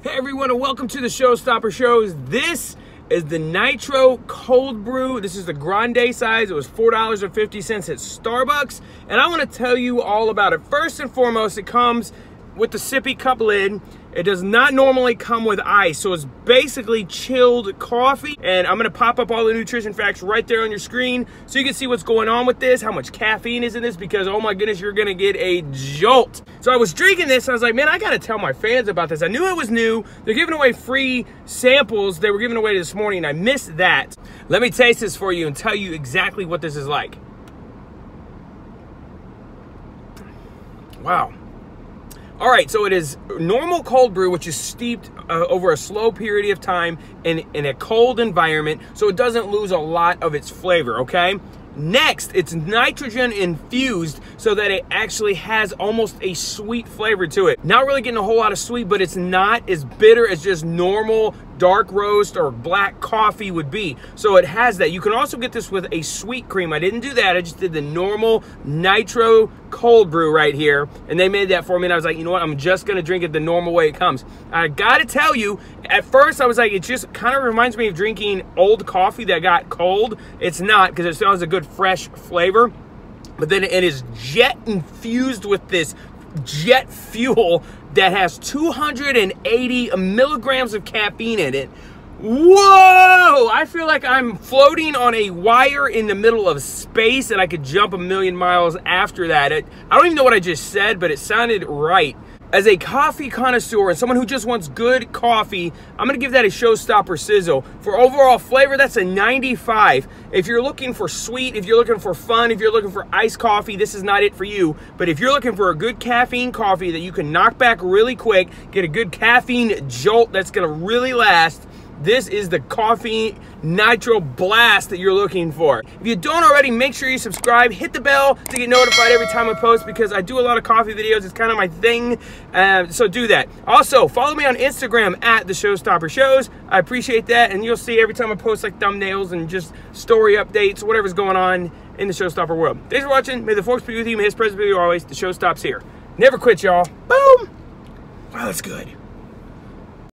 Hey everyone, and welcome to the Showstopper Shows. This is the Nitro Cold Brew. This is the grande size. It was $4.50 at Starbucks, and I want to tell you all about it. First and foremost, it comes with the Sippy Cup Lid. It does not normally come with ice, so it's basically chilled coffee. And I'm gonna pop up all the nutrition facts right there on your screen so you can see what's going on with this, how much caffeine is in this, because oh my goodness, you're gonna get a jolt. So I was drinking this, and I was like, man, I gotta tell my fans about this. I knew it was new. They're giving away free samples. They were giving away this morning. I missed that. Let me taste this for you and tell you exactly what this is like. Wow. All right, so it is normal cold brew, which is steeped over a slow period of time in a cold environment, so it doesn't lose a lot of its flavor, okay? Next, it's nitrogen infused so that it actually has almost a sweet flavor to it. Not really getting a whole lot of sweet, but it's not as bitter as just normal dark roast or black coffee would be. So it has that. You can also get this with a sweet cream. I didn't do that. I just did the normal Nitro Cold Brew right here, and they made that for me, and I was like, you know what? I'm just gonna drink it the normal way it comes. I gotta tell you, at first I was like, it just kind of reminds me of drinking old coffee that got cold. It's not, because it still has a good fresh flavor, but then it is jet infused with this jet fuel that has 280 milligrams of caffeine in it. Whoa! I feel like I'm floating on a wire in the middle of space, and I could jump a million miles after that. I don't even know what I just said, but it sounded right. As a coffee connoisseur and someone who just wants good coffee, I'm gonna give that a Showstopper Sizzle. For overall flavor, that's a 95. If you're looking for sweet, if you're looking for fun, if you're looking for iced coffee, this is not it for you. But if you're looking for a good caffeine coffee that you can knock back really quick, get a good caffeine jolt that's gonna really last, this is the coffee nitro blast that you're looking for. If you don't already, make sure you subscribe, hit the bell to get notified every time I post, because I do a lot of coffee videos. It's kind of my thing, so do that. Also, follow me on Instagram at the Showstopper Shows. I appreciate that, and you'll see every time I post like thumbnails and just story updates, whatever's going on in the Showstopper world. Thanks for watching. May the force be with you. May his presence be with you always. The show stops here. Never quit, y'all. Boom. Wow, that's good.